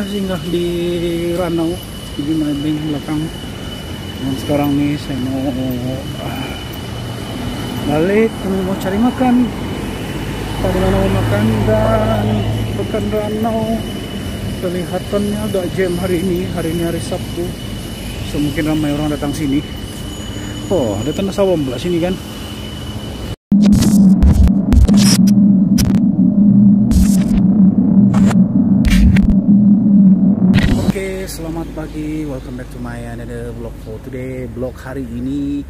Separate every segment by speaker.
Speaker 1: singgah di Ranau di Maibeng belakang. Dan sekarang nih saya mau balik, kami mau cari makan. Tadi mana mau makan, dan pekan Ranau kelihatannya agak jam hari ini hari Sabtu. So, mungkin ramai orang datang sini. Oh, ada tanah sawah belah sini kan. Selamat pagi, welcome back to my another vlog for today. Vlog hari ini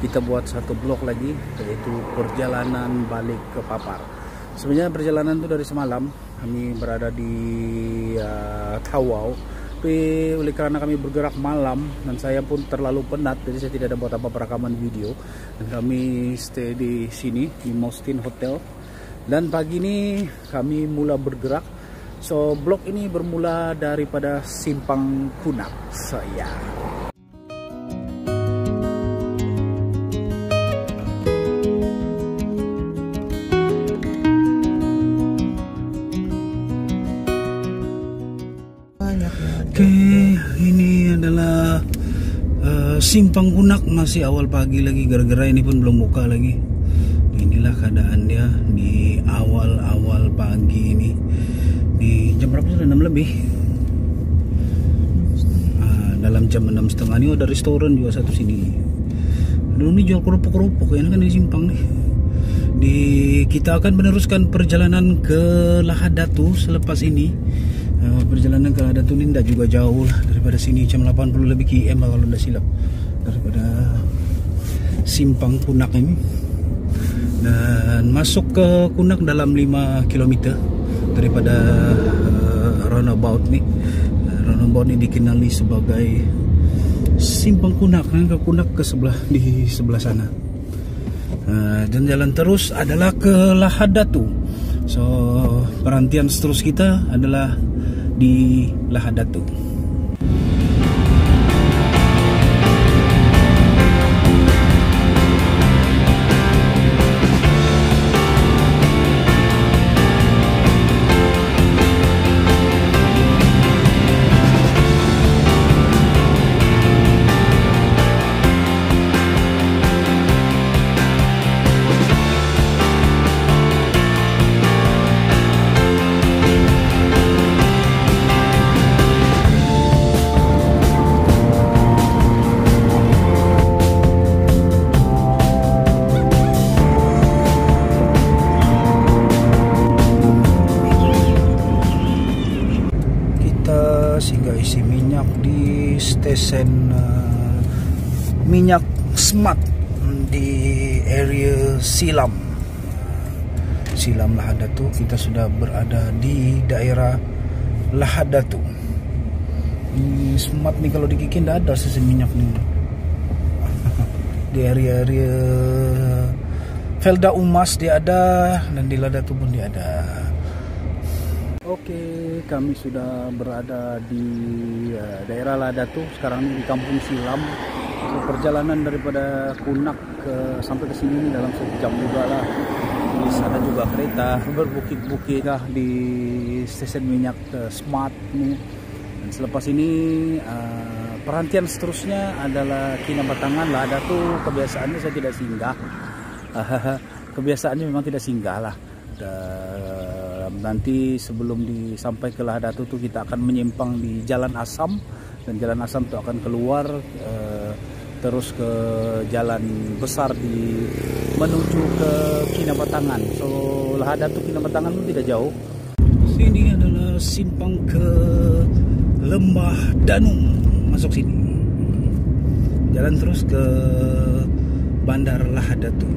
Speaker 1: kita buat satu vlog lagi, yaitu perjalanan balik ke Papar. Sebenarnya perjalanan itu dari semalam kami berada di Tawau, tapi oleh karena kami bergerak malam dan saya pun terlalu penat, jadi saya tidak ada buat apa perekaman video, dan kami stay di sini di Mostin Hotel. Dan pagi ini kami mulai bergerak. So, vlog ini bermula daripada Simpang Kunak. So, ya. Oke, ini adalah Simpang Kunak. Masih awal pagi lagi, gara-gara ini pun belum buka lagi. Inilah keadaan dia di awal-awal pagi ini. Di jam berapa sudah? 6 lebih. Dalam jam 6:30 ini ada restoran juga satu sini. Dulu ini jual kerupuk-kerupuk, ya kan di Simpang nih. Kita akan meneruskan perjalanan ke Lahadatu selepas ini. Perjalanan ke Lahadatu ini tidak juga jauh lah daripada sini, jam 80 lebih km kalau tidak silap, daripada Simpang Kunak ini. Dan masuk ke Kunak dalam 5 km daripada runabout nih. Runabout ini dikenali sebagai Simpang Kunak, ke Kunak ke sebelah, di sebelah sana. Dan jalan terus adalah ke Lahadatu. So, perhentian seterus kita adalah di Lahadatu. Sehingga isi minyak di stesen minyak Smart di area Silam Lahadatu. Kita sudah berada di daerah Lahadatu. Ini Smart nih kalau di Kikin tidak ada stesen minyak nih. Di area Felda Umas dia ada, dan di Lahadatu pun dia ada. Oke, kami sudah berada di daerah Lahadatu. Sekarang ini di Kampung Silam. Perjalanan daripada Kunak sampai ke sini dalam 1 jam juga lah. Di sana juga kereta berbukit-bukit lah di stesen minyak Smart nih. Dan selepas ini perhentian seterusnya adalah Kinabatangan. Lahadatu kebiasaannya saya tidak singgah. Kebiasaannya memang tidak singgah lah. Nanti sebelum sampai ke Lahadatu tuh kita akan menyimpang di Jalan Asam, dan Jalan Asam itu akan keluar terus ke jalan besar menuju ke Kinabatangan. So, Lahadatu Kinabatangan pun tidak jauh. Sini adalah simpang ke Lembah Danung, masuk sini. Jalan terus ke Bandar Lahadatu.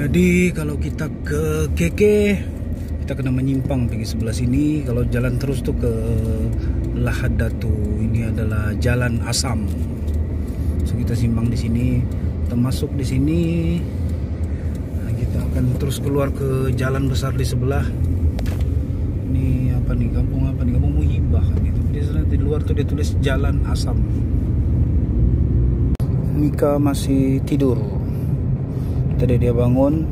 Speaker 1: Jadi kalau kita ke KK, kita kena menyimpang pergi sebelah sini. Kalau jalan terus tuh ke Lahad-Datu. Ini adalah Jalan Asam. So kita simpang di sini, kita masuk di sini. Nah, kita akan terus keluar ke jalan besar di sebelah. Ini apa nih? Kampung apa nih? Kampung Muhibah gitu. Di luar tuh dia tulis Jalan Asam. Mika masih tidur. Tadi dia bangun,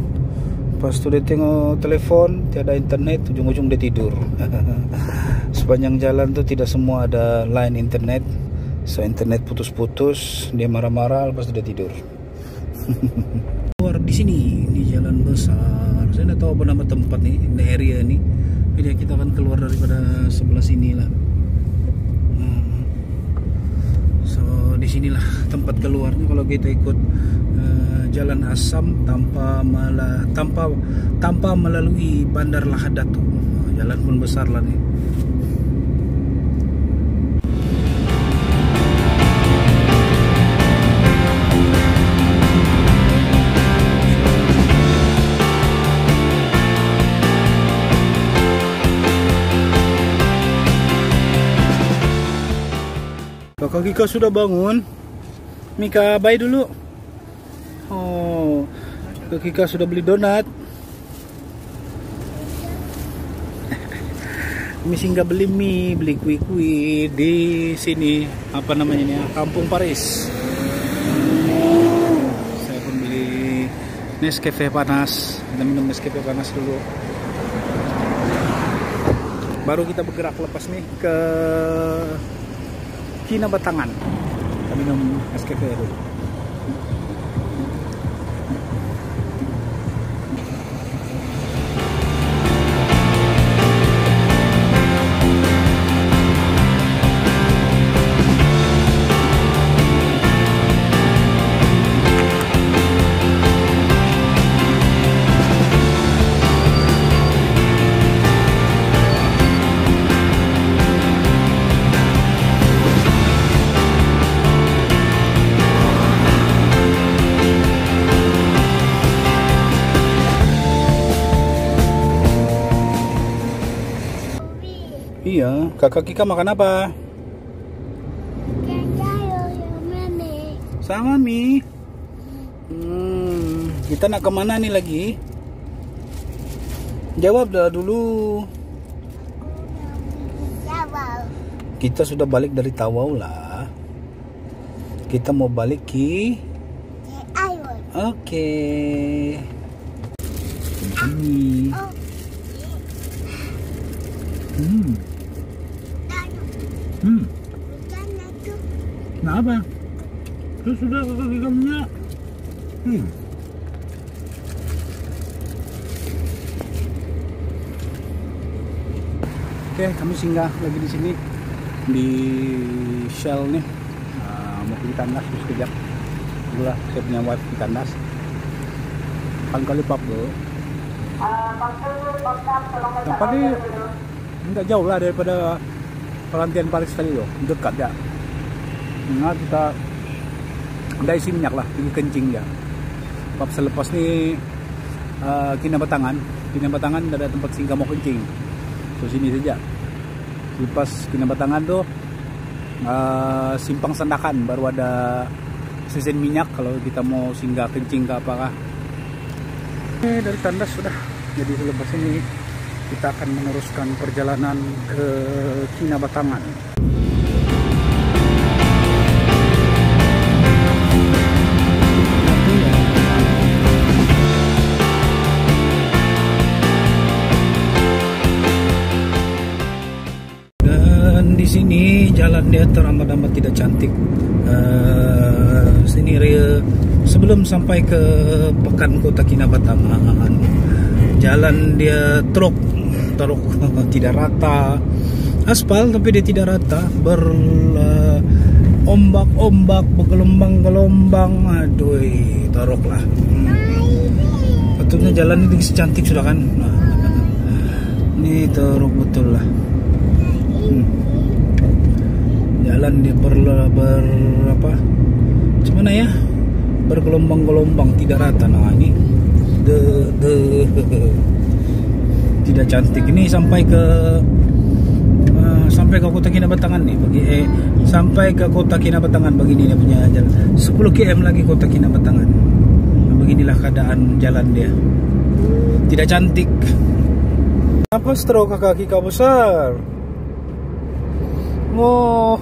Speaker 1: pas tuh dia tengok telepon, tiada internet, ujung-ujung dia tidur. Sepanjang jalan tuh tidak semua ada line internet. So internet putus-putus, dia marah-marah, lepas dia tidur. Keluar di sini, ini jalan besar. Saya tidak tahu apa nama tempat nih, ini area nih. Jadi kita akan keluar daripada sebelah sini lah. So di sinilah tempat keluarnya kalau kita ikut Jalan Asam tanpa melalui Bandar Lahad-Datu. Jalan pun besar lah nih. Kakak Kika sudah bangun. Mika, bye dulu. Oh, Kakak Kika sudah beli donat. Misi nggak beli mie, beli kue-kue di sini. Apa namanya ini? Kampung Paris. Saya pun beli Nescafe panas. Kita minum Nescafe panas dulu. Baru kita bergerak lepas nih ke Kinabatangan. Kita minum Nescafe dulu. Iya, Kakak Kika makan apa? Sama Mi. Kita nak kemana nih lagi? Jawab dah dulu. Kita sudah balik dari Tawau lah. Kita mau balik ke Oke. Ini. Kenapa? Itu sudah Kakak Kika punya. Oke, kami singgah lagi di sini di Shell nih. Mau pergi tandas terus sekejap. Itulah saya punya wife di tandas. Kali-kali pap bro. Tempatnya enggak jauh lah daripada Perhentian Paris tadi loh, dekat ya. Nah kita udah isi minyak lah, pergi kencing ya. Bab selepas ni Kinabatangan ada tempat singgah mau kencing. So sini saja. Lepas Kinabatangan tuh Simpang Sandakan baru ada stesen minyak kalau kita mau singgah kencing ke apakah. Dari tandas sudah. Jadi selepas ini kita akan meneruskan perjalanan ke Kinabatangan. Dan di sini jalan dia teramat-amat tidak cantik. Sini area sebelum sampai ke pekan kota Kinabatangan. Jalan dia truk tidak rata, aspal tapi dia tidak rata, berombak-ombak, bergelombang-gelombang. Aduh, torok lah. Betulnya jalan ini secantik sudah kan. Ini torok betul lah. Jalan dia gimana ya, bergelombang-gelombang, tidak rata. Nah ini tidak cantik. Ini sampai sampai ke kota Kinabatangan nih, sampai ke kota Kinabatangan. Begini dia punya jalan, 10 km lagi kota Kinabatangan. Nah, beginilah keadaan jalan dia, tidak cantik. Apa stroke kaki kau besar? Oh.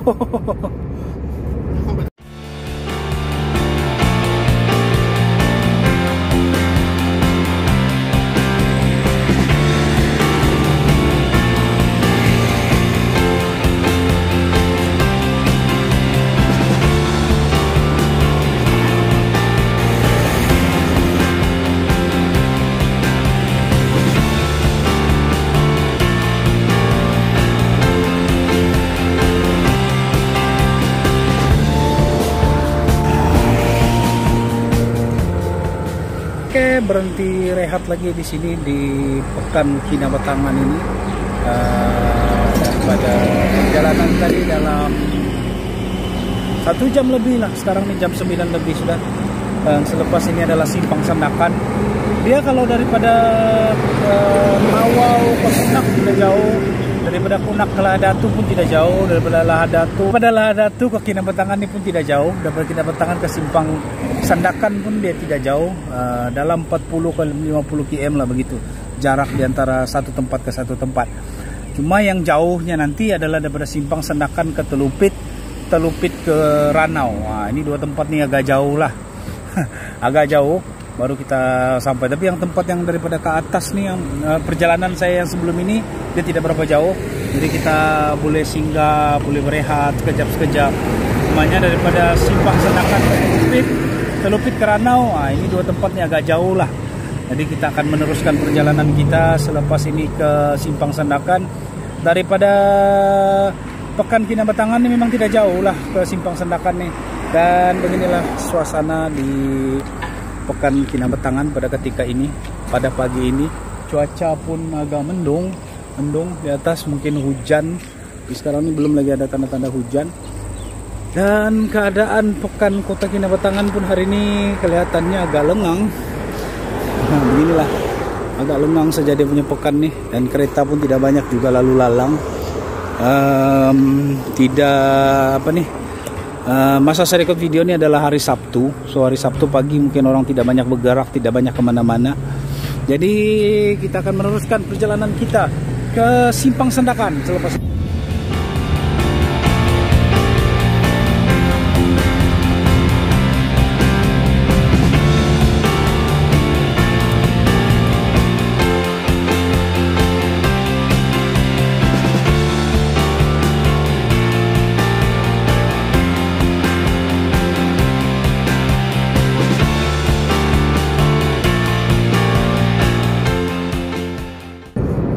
Speaker 1: Oke, berhenti rehat lagi di sini di Pekan Kinabatangan ini. Pada perjalanan tadi dalam 1 jam lebih lah. Sekarang ini jam 9 lebih sudah. Dan selepas ini adalah Simpang Sandakan. Dia kalau daripada Mawau ke Kunak tidak jauh, daripada Kunak ke Lahadatu pun tidak jauh, daripada Lahadatu ke Kinabatangan ini pun tidak jauh, daripada Kinabatangan ke Simpang Sandakan pun dia tidak jauh, dalam 40 ke 50 km lah begitu jarak di antara satu tempat ke satu tempat. Cuma yang jauhnya nanti adalah daripada Simpang Sandakan ke Telupit ke Ranau. Nah, ini dua tempat nih agak jauh lah. Agak jauh baru kita sampai. Tapi yang tempat yang daripada ke atas nih, yang perjalanan saya yang sebelum ini dia tidak berapa jauh. Jadi kita boleh singgah, boleh berehat sekejap-sekejap. Namanya daripada Simpang Sandakan ke Telupit ke Ranau. Nah, ini dua tempatnya agak jauh lah. Jadi kita akan meneruskan perjalanan kita selepas ini ke Simpang Sandakan. Daripada Pekan Kinabatangan ini memang tidak jauh lah ke Simpang Sandakan nih. Dan beginilah suasana di Pekan Kinabatangan pada ketika ini, pada pagi ini. Cuaca pun agak mendung di atas, mungkin hujan. Tapi sekarang ini belum lagi ada tanda-tanda hujan. Dan keadaan Pekan Kota Kinabatangan pun hari ini kelihatannya agak lengang. Nah, beginilah, agak lengang saja dia punya pekan nih. Dan kereta pun tidak banyak juga lalu lalang. Masa saya record video ini adalah hari Sabtu. So hari Sabtu pagi mungkin orang tidak banyak bergerak, tidak banyak kemana-mana. Jadi kita akan meneruskan perjalanan kita ke Simpang Sandakan selepas.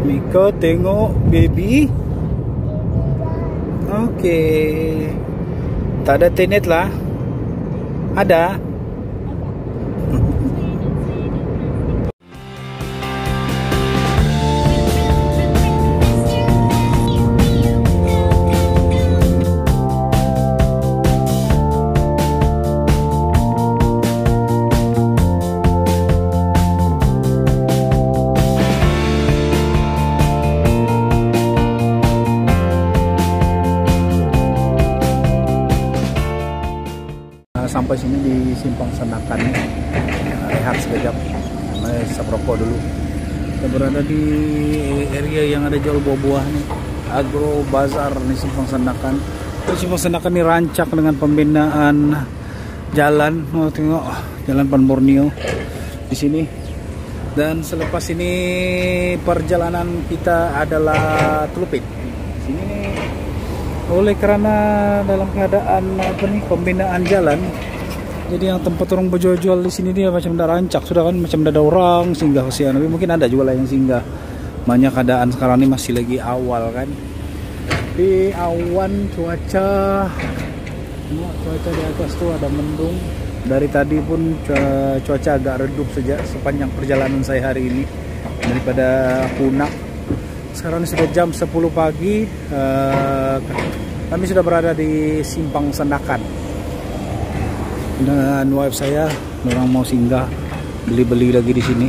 Speaker 1: Mika tengok baby. Oke. Tak ada tenet lah. Ada. Sampai sini di Simpang Sandakan, rehat sekejap, isap rokok dulu. Kita berada di area yang ada jual buah-buah nih, Agro Bazar nih Simpang Sandakan. Simpang Sandakan ini rancak dengan pembinaan jalan. Oh, tengok jalan Pan Borneo di sini. Dan selepas ini perjalanan kita adalah Telupit. Sini oleh karena dalam keadaan pembinaan jalan, jadi yang tempat orang berjual-jual di sini dia macam dah rancak sudah kan, macam dah ada orang singgah kesian. Tapi mungkin ada juga lah yang singgah. Banyak keadaan sekarang ini masih lagi awal kan. Di awan cuaca di atas tuh ada mendung. Dari tadi pun cuaca agak redup saja sepanjang perjalanan saya hari ini daripada Kunak. Sekarang ini sudah jam 10 pagi. Kami sudah berada di Simpang Sandakan. Dan wife saya memang mau singgah beli-beli lagi di sini.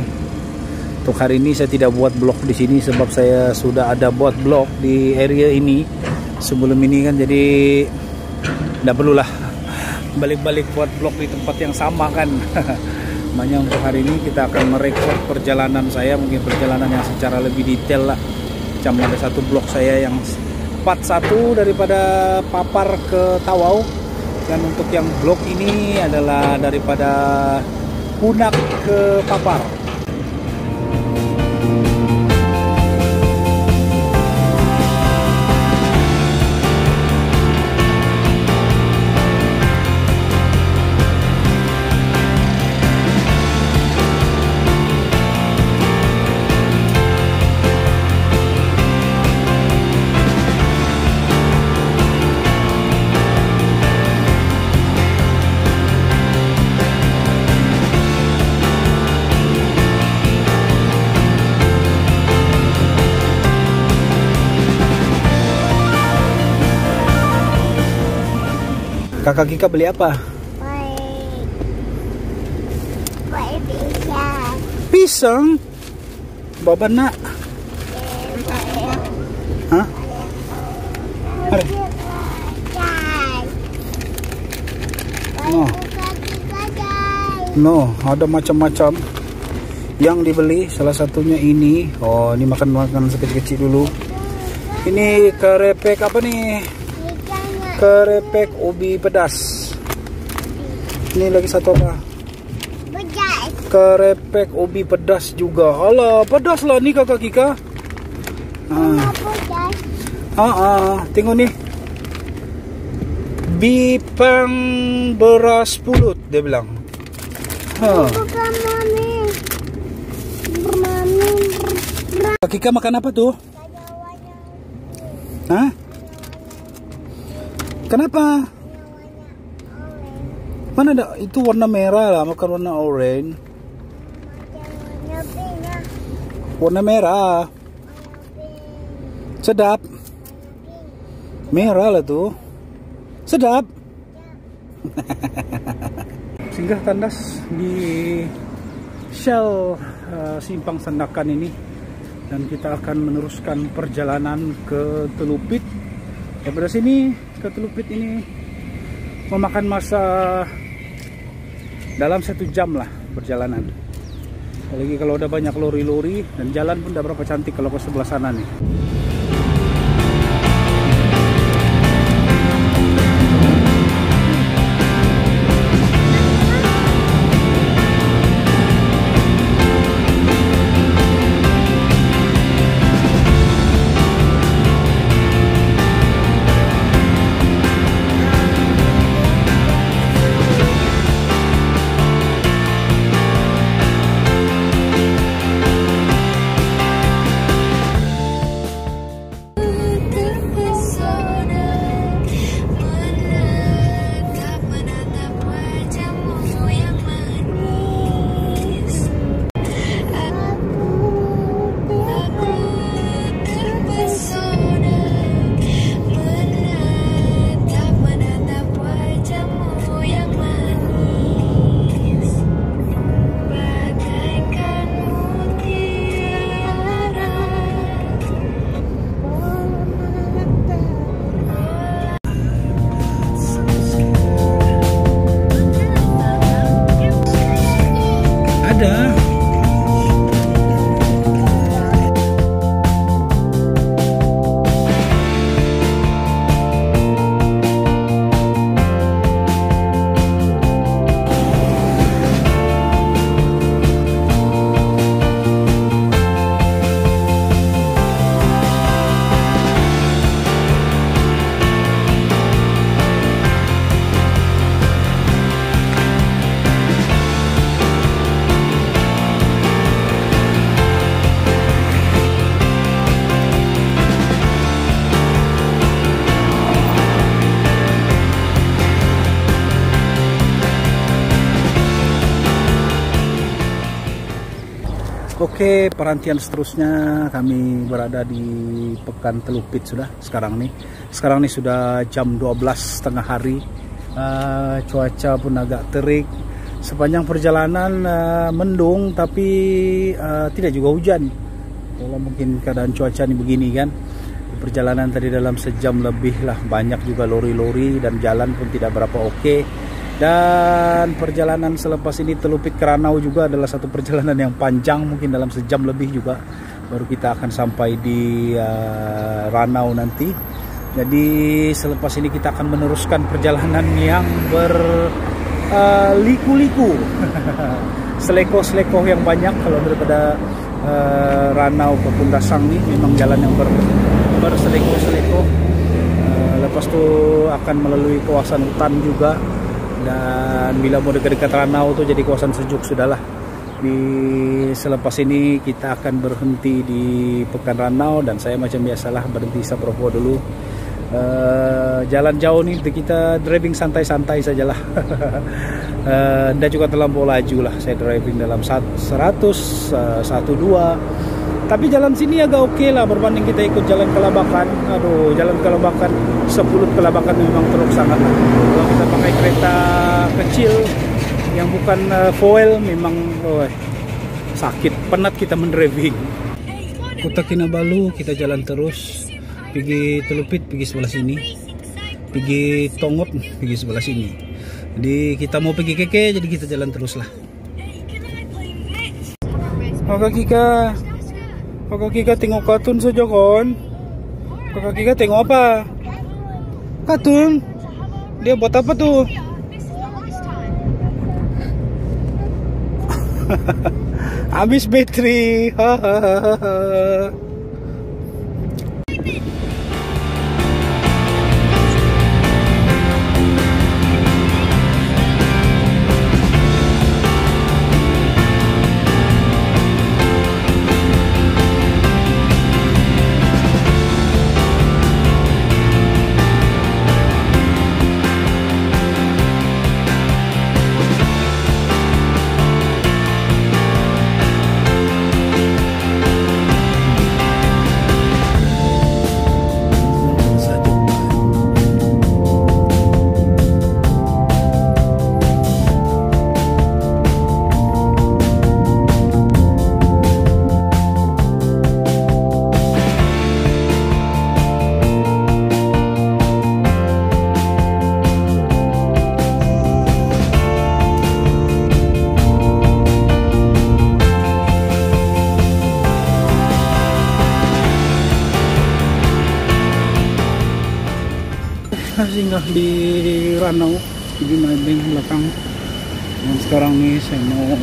Speaker 1: Untuk hari ini saya tidak buat vlog di sini sebab saya sudah ada buat vlog di area ini sebelum ini kan, jadi nggak perlulah balik-balik buat vlog di tempat yang sama kan. Makanya untuk hari ini kita akan merekod perjalanan saya, mungkin perjalanan yang secara lebih detail lah. Macam ada satu vlog saya yang part 1 daripada Papar ke Tawau, dan untuk yang vlog ini adalah daripada Punak ke Papar. Kakak Kika beli apa?
Speaker 2: Pisang.
Speaker 1: Pisang? Baba nak? Hah? Ada? No, ada macam-macam yang dibeli. Salah satunya ini. Oh, ini makan sekecil-kecil dulu. Ini kerepek apa nih? Kerepek ubi pedas. Ini lagi satu apa?
Speaker 2: Pedas.
Speaker 1: Kerepek ubi pedas juga. Alah, pedas lah nih Kakak Kika. Tengok nih. Bipang beras pulut dia bilang.
Speaker 2: Bukan mami.
Speaker 1: Kakak Kika makan apa tuh? Hah? Kenapa? Mana ada? Itu warna merah lah, makan warna orange. Warna merah. Sedap. Merah lah tuh. Sedap. Singgah tandas di Shell Simpang Sandakan ini, dan kita akan meneruskan perjalanan ke Telupit. Daripada sini ke Telupit ini memakan masa dalam 1 jam lah perjalanan. Apalagi kalau udah banyak lori-lori, dan jalan pun udah berapa cantik kalau ke sebelah sana nih. Oke, perantian seterusnya kami berada di Pekan Telupit sudah sekarang nih. Sekarang nih sudah jam 12 tengah hari. Cuaca pun agak terik. Sepanjang perjalanan mendung, tapi tidak juga hujan. Kalau mungkin keadaan cuaca nih begini kan. Perjalanan tadi dalam sejam lebih lah, banyak juga lori-lori dan jalan pun tidak berapa oke. Dan perjalanan selepas ini Telupit ke Ranau juga adalah satu perjalanan yang panjang, mungkin dalam sejam lebih juga baru kita akan sampai di Ranau nanti. Jadi selepas ini kita akan meneruskan perjalanan yang berliku-liku, seleko-seleko yang banyak. Kalau daripada Ranau ke Pundasang nih memang jalan yang berseleko-seleko. Lepas itu akan melalui kawasan hutan juga, dan bila mau dekat-dekat Ranau tuh jadi kawasan sejuk sudahlah. Selepas ini kita akan berhenti di Pekan Ranau, dan saya macam biasalah berhenti Sabropo dulu. Jalan jauh nih kita driving santai-santai sajalah. Dan juga terlampau laju lah, saya driving dalam 100, 102. Tapi jalan sini agak oke lah berbanding kita ikut jalan Kelabakan. Aduh, jalan Kelabakan, Sepulut Kelabakan memang teruk sangat. Kalau kita pakai kereta kecil yang bukan foil memang sakit, penat kita mendriving. Kota Kinabalu kita jalan terus, pergi Telupit pergi sebelah sini, pergi Tongot pergi sebelah sini. Jadi kita mau pergi Keke, jadi kita jalan terus lah. Kakak Kika tengok kartun saja kan? Kakak Kika tengok apa? Kartun? Dia buat apa tuh? Habis bateri. Singgah di Ranau di Maybank belakang, dan sekarang nih saya mau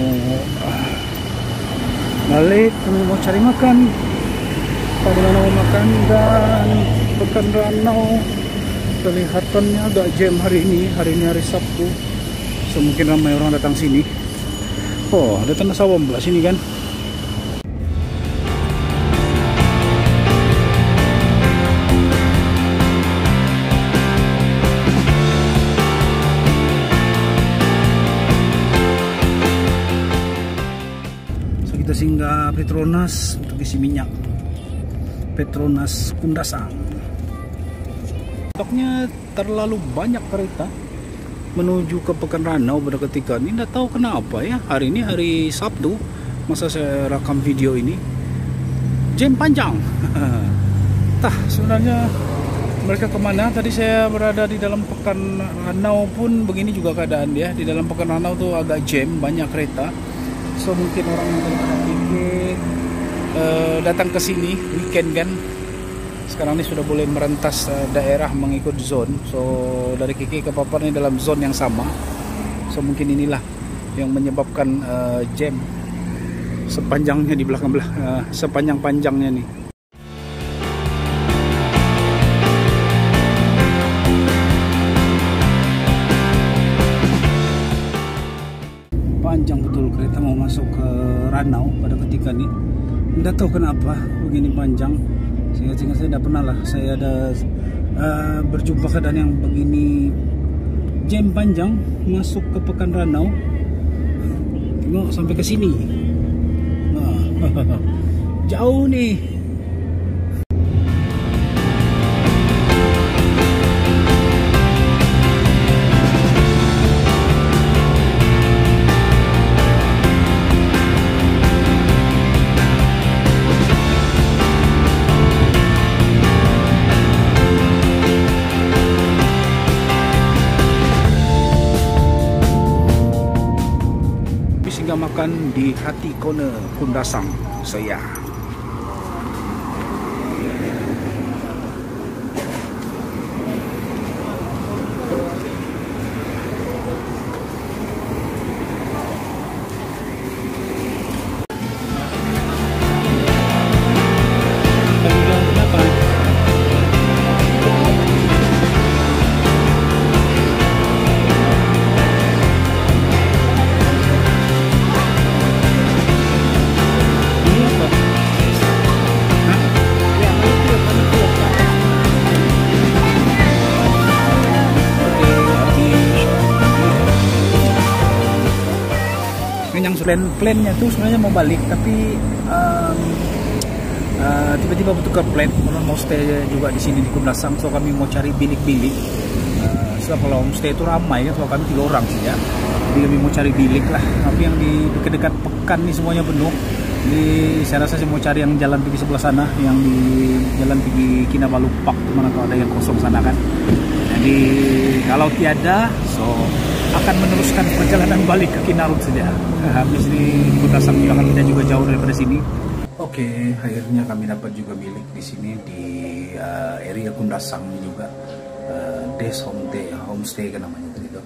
Speaker 1: balik, mau cari makan. Pada mana mau makan, dan Pekan Ranau kelihatannya agak jam hari ini hari Sabtu, so mungkin ramai orang datang sini. Oh, ada tanah sawah belah sini kan. Kita singgah Petronas untuk isi minyak. Petronas Pundasang. Stoknya terlalu banyak kereta menuju ke Pekan Ranau pada ketika ini. Tidak tahu kenapa ya, hari ini hari Sabtu masa saya rekam video ini jam panjang. Sebenarnya mereka kemana? Tadi saya berada di dalam Pekan Ranau pun begini juga keadaan dia. Di dalam Pekan Ranau tuh agak jam, banyak kereta. So mungkin orang yang daripada Keke datang ke sini weekend kan. Sekarang ini sudah boleh merentas daerah mengikut zone. So dari Keke ke Papar ini dalam zone yang sama. So mungkin inilah yang menyebabkan jam sepanjangnya di belakang sepanjang-panjangnya nih. Panjang betul kereta mau masuk ke Ranau pada ketika ini. Tidak tahu kenapa begini panjang. Saya tidak pernah lah saya ada berjumpa keadaan yang begini jam panjang masuk ke Pekan Ranau. Tengok sampai ke sini. Jauh nih. kita makan di Hati Corner Kundasang. So ya. Plan-plannya tuh sebenarnya mau balik, tapi tiba-tiba bertukar plan. Orang mau stay juga di sini di Kundasang, so kami mau cari bilik-bilik. Sebab kalau homestay itu ramai ya, kalau kami 3 orang saja, jadi kami mau cari bilik lah. Tapi yang di dekat-dekat Pekan nih semuanya penuh. Jadi saya rasa saya mau cari yang jalan pergi sebelah sana, yang di jalan pergi Kinabalu Park, mana kalau ada yang kosong sana kan. Jadi kalau tiada, so akan meneruskan perjalanan balik ke Kinarut saja. Habis di Kundasang juga kita juga jauh daripada sini. Oke, akhirnya kami dapat juga bilik di sini di area Kundasang juga. Des Homestay kan namanya tadi itu.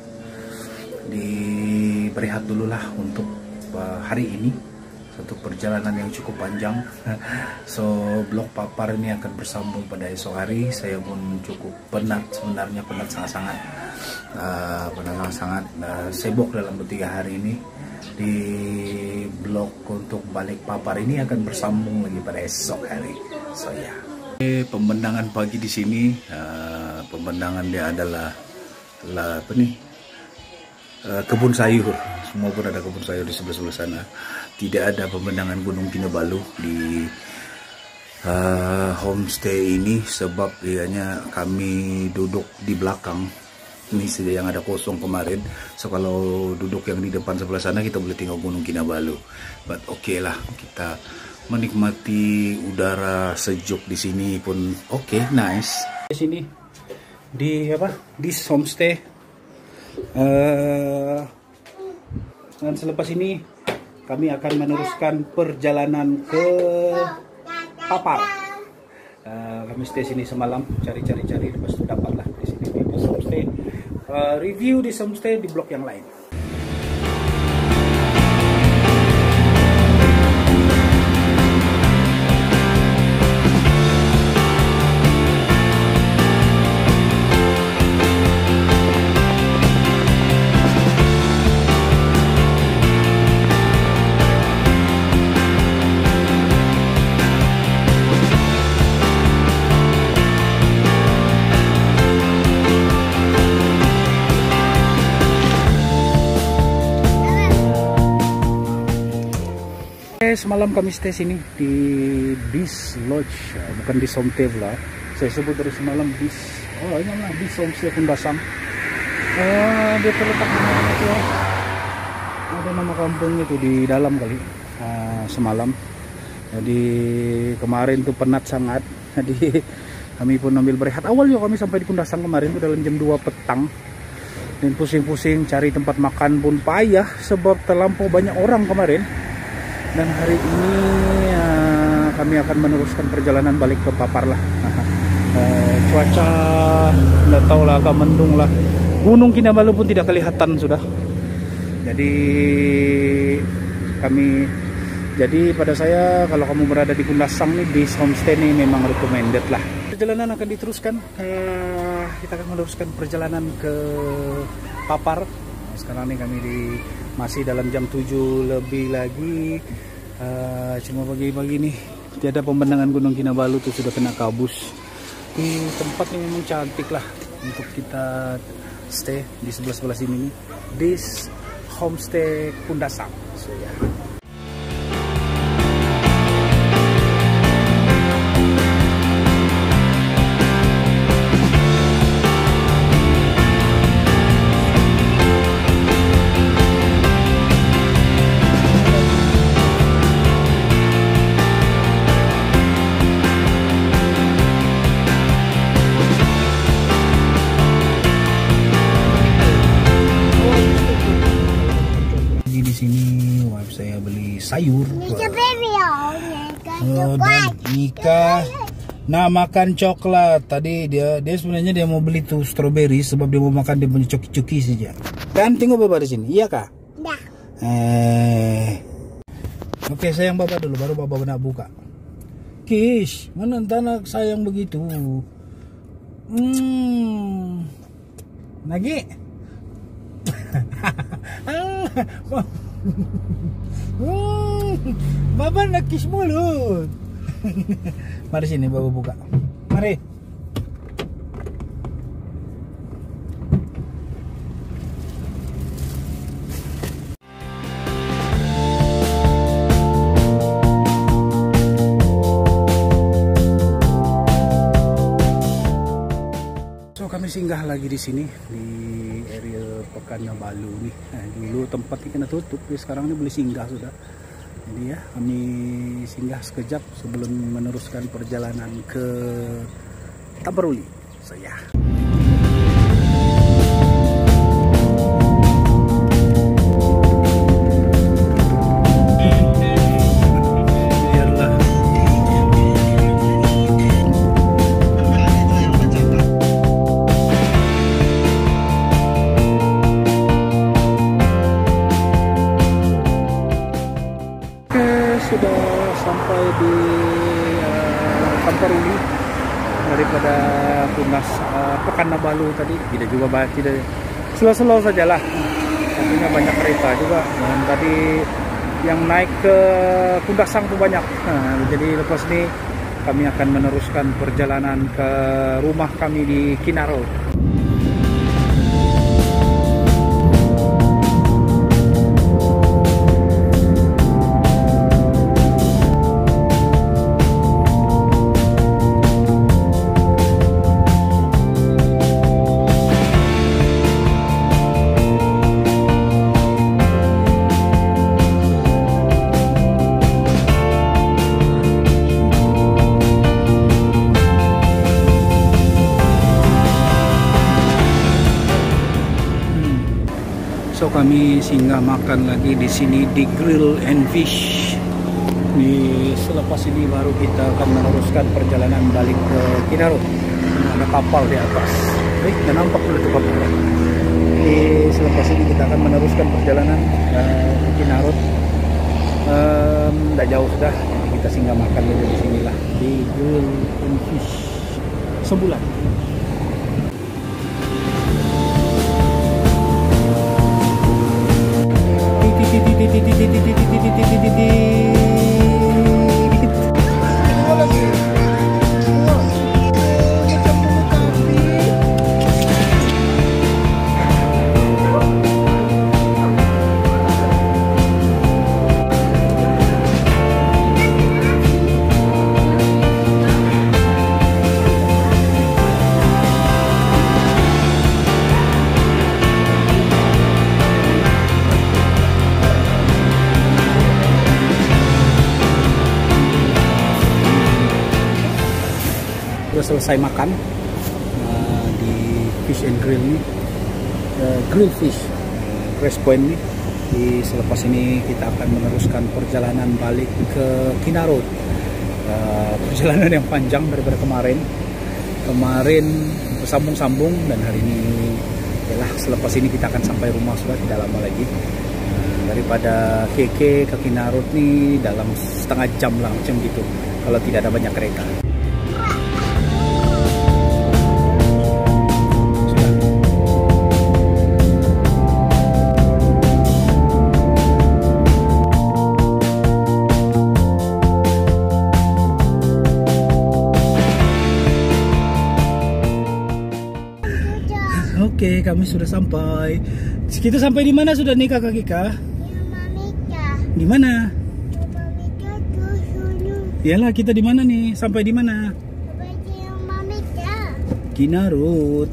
Speaker 1: Berehat dulu lah untuk hari ini. Satu perjalanan yang cukup panjang. So blog Papar ini akan bersambung pada esok hari. Saya pun cukup penat sebenarnya, penat sangat-sangat. Sangat sibuk dalam 3 hari ini. Di blog untuk balik Papar ini akan bersambung lagi pada esok hari. So ya. Pemandangan pagi di sini, pemandangan dia adalah apa nih? Kebun sayur. Semua pun ada kebun sayur di sebelah sana. Tidak ada pemandangan Gunung Kinabalu di homestay ini, sebab ianya kami duduk di belakang. Ini saja yang ada kosong kemarin. So kalau duduk yang di depan sebelah sana kita boleh tengok Gunung Kinabalu. But oke lah, kita menikmati udara sejuk di sini pun oke, nice. Di sini di homestay. Dan selepas ini kami akan meneruskan perjalanan ke Papar. Kami stay sini semalam, cari-cari, lepas itu dapatlah di sini di homestay. Review di homestay di blog yang lain. Semalam kami stay sini di Bis Lodge, bukan di Homestay lah. Saya sebut dari semalam Bis. Oh, ini lah Bis Homestay Kundasang. Dia terletak di mana itu? Ada nama kampungnya tuh di dalam kali. Semalam. Jadi kemarin tuh penat sangat. Jadi kami pun ambil berehat. Awal juga kami sampai di Kundasang kemarin tuh dalam jam 2 petang. Dan pusing-pusing cari tempat makan pun payah sebab terlampau banyak orang kemarin. Dan hari ini kami akan meneruskan perjalanan balik ke Papar lah. Cuaca nggak tahu lah, agak mendung lah. Gunung Kinabalu pun tidak kelihatan sudah. Jadi pada saya kalau kamu berada di Kundasang nih, di homestay ini memang recommended lah. Perjalanan akan diteruskan. Kita akan meneruskan perjalanan ke Papar. Sekarang nih kami masih dalam jam 7 lebih lagi. Cuma pagi-pagi nih tiada pemandangan Gunung Kinabalu tuh sudah kena kabus. Di tempat yang memang cantik lah untuk kita stay di sebelah sini nih, di homestay Kundasang. So ya. sayur.
Speaker 2: Strawberry oh.
Speaker 1: Dan Ika nah makan coklat. Tadi dia sebenarnya dia mau beli tuh strawberry sebab dia mau makan dia punya coki-coki saja. Kan tengok Baba di sini. Iya kah?
Speaker 2: Dah.
Speaker 1: Oke, sayang Baba dulu baru Baba nak buka. Kish, mana anak sayang begitu? Lagi. Baba nak kiss mulut. Mari sini Baba buka. Mari. So kami singgah lagi di sini di area Pekanbaru nih. Dulu tempat ini kena tutup, sekarang ini boleh singgah sudah. Jadi ya kami singgah sekejap sebelum meneruskan perjalanan ke Tamparuli. So ya. Sudah sampai di Tamparuli daripada tunas Pekanbaru tadi. Tidak juga tidak slow-slow sajalah. Tentunya banyak kereta juga. Dan tadi yang naik ke Kundasang tuh banyak. Jadi lepas ini kami akan meneruskan perjalanan ke rumah kami di Kinarot. So kami singgah makan lagi di sini di Grill and Fish. Selepas ini baru kita akan meneruskan perjalanan balik ke Kinarot. Ada kapal di atas. Dan nampak sudah itu kapal. Jadi selepas ini kita akan meneruskan perjalanan ke Kinarot. Tidak jauh sudah. Jadi kita singgah makan dulu di sinilah di Grill and Fish sebulan. Selesai makan di Fish and Grill ini, Grill Fish Rest Point ini. Selepas ini kita akan meneruskan perjalanan balik ke Kinarot. Perjalanan yang panjang daripada kemarin bersambung-sambung, dan hari ini yalah, selepas ini kita akan sampai rumah sudah tidak lama lagi. Daripada KK ke Kinarot nih dalam setengah jam lah macam gitu kalau tidak ada banyak kereta. Oke, kami sudah sampai. Kita sampai di mana sudah nih Kakak Kika? Di mana? Iyalah, kita di mana nih? Sampai di mana? Kinarot.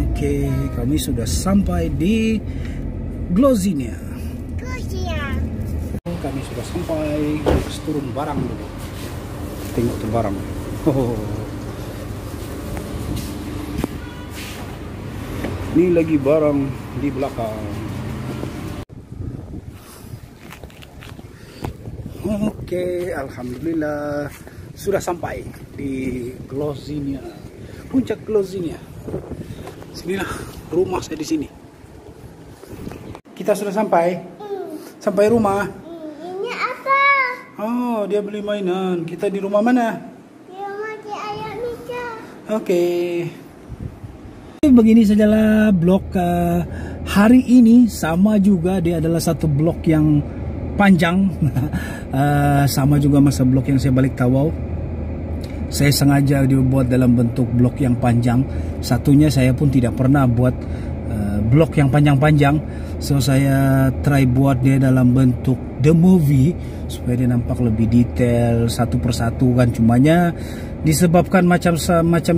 Speaker 1: Oke, kami sudah sampai di Glozinia. Kami sudah sampai. Terus turun barang dulu. Tengok tuh barang. Ini lagi barang di belakang. Oke, alhamdulillah sudah sampai di Glozinia, puncak Glozinia. Sinilah rumah saya di sini. Kita sudah sampai rumah.
Speaker 2: Ini apa?
Speaker 1: Oh, dia beli mainan. Kita di rumah mana?
Speaker 2: Di rumah di ayam Mika.
Speaker 1: Oke. Begini sajalah blog hari ini. Sama juga dia adalah satu blog yang panjang. Sama juga masa blog yang saya balik Tawau. Saya sengaja dibuat dalam bentuk blog yang panjang. Satunya saya pun tidak pernah buat blog yang panjang-panjang. So saya try buat dia dalam bentuk the movie supaya dia nampak lebih detail satu persatu kan. Cumanya disebabkan macam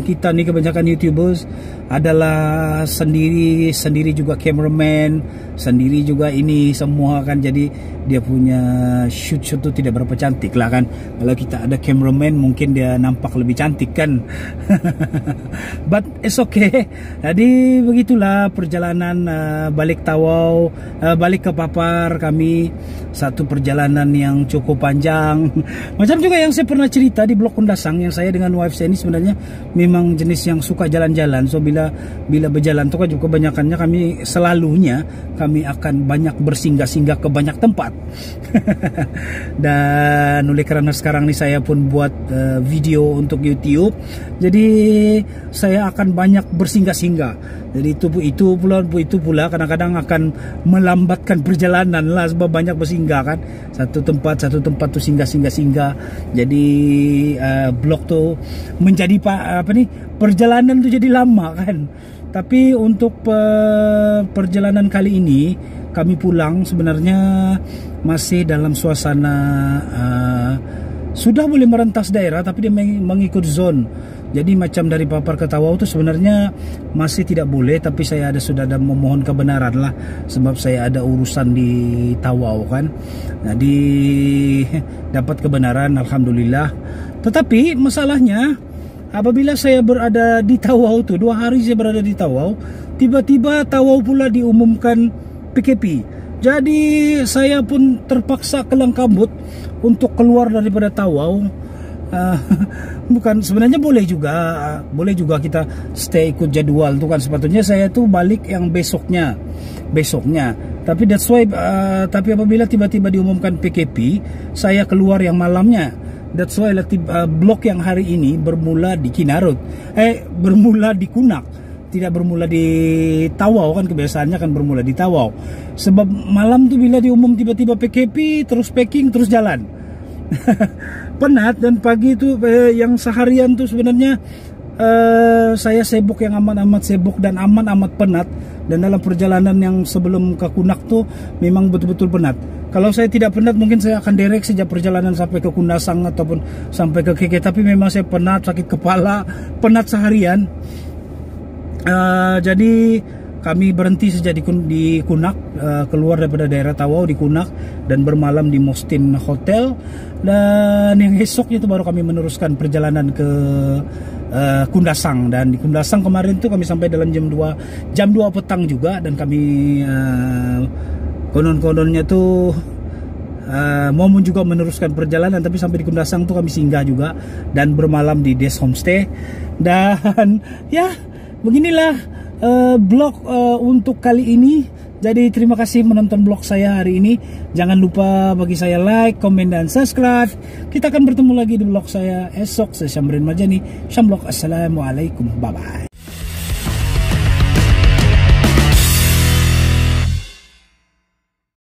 Speaker 1: kita nih kebanyakan YouTubers adalah sendiri juga cameraman, sendiri juga ini semua kan, jadi dia punya shoot tuh tidak berapa cantik lah kan. Kalau kita ada cameraman mungkin dia nampak lebih cantik kan. But it's okay. Jadi begitulah perjalanan balik Tawau, balik ke Papar kami. Satu perjalanan yang cukup panjang. Macam juga yang saya pernah cerita di blog Kundasang, yang saya dengan wife saya ini sebenarnya memang jenis yang suka jalan-jalan. So bila berjalan tuh kan juga kebanyakannya selalunya kami akan banyak bersinggah-singgah ke banyak tempat. Dan oleh karena sekarang ini saya pun buat video untuk YouTube, jadi saya akan banyak bersinggah-singgah. Jadi itu pula kadang-kadang akan melambatkan perjalanan lah, sebab banyak bersinggah kan, satu tempat tuh singgah. Jadi blog tuh menjadi perjalanan tuh jadi lama kan. Tapi untuk perjalanan kali ini kami pulang sebenarnya masih dalam suasana sudah boleh merentas daerah, tapi dia mengikut zone. Jadi macam dari Papar ke Tawau itu sebenarnya masih tidak boleh, tapi saya sudah ada memohon kebenaran lah, sebab saya ada urusan di Tawau kan. Jadi dapat kebenaran, alhamdulillah. Tetapi masalahnya apabila saya berada di Tawau tuh, 2 hari saya berada di Tawau, tiba-tiba Tawau pula diumumkan PKP. Jadi saya pun terpaksa kelang kabut untuk keluar daripada Tawau. Bukan, sebenarnya boleh juga kita stay ikut jadwal tuh kan. Sepatutnya saya tuh balik yang besoknya. Tapi that's why tapi apabila tiba-tiba diumumkan PKP, saya keluar yang malamnya. That's why blog yang hari ini bermula di Kinarut, bermula di Kunak, tidak bermula di Tawau kan. Kebiasaannya kan bermula di Tawau. Sebab malam tuh bila diumum tiba-tiba PKP, terus packing, terus jalan. Penat. Dan pagi itu yang seharian tuh sebenarnya saya sibuk, yang amat sibuk dan amat penat. Dan dalam perjalanan yang sebelum ke Kunak tuh memang betul-betul penat. Kalau saya tidak penat mungkin saya akan direct sejak perjalanan sampai ke Kundasang ataupun sampai ke Keke. Tapi memang saya penat, sakit kepala, penat seharian. Jadi kami berhenti sejak di Kunak, keluar daripada daerah Tawau di Kunak dan bermalam di Mostin Hotel. Dan yang esoknya itu baru kami meneruskan perjalanan ke Kundasang. Dan di Kundasang kemarin tuh kami sampai dalam jam 2 petang juga. Dan kami konon-kononnya tuh mau juga meneruskan perjalanan, tapi sampai di Kundasang tuh kami singgah juga dan bermalam di Des Homestay. Dan ya beginilah blog untuk kali ini. Jadi terima kasih menonton blog saya hari ini. Jangan lupa bagi saya like, komen, dan subscribe. Kita akan bertemu lagi di blog saya esok. Saya Syamrin Marjani, Syamblog. Assalamualaikum, bye bye.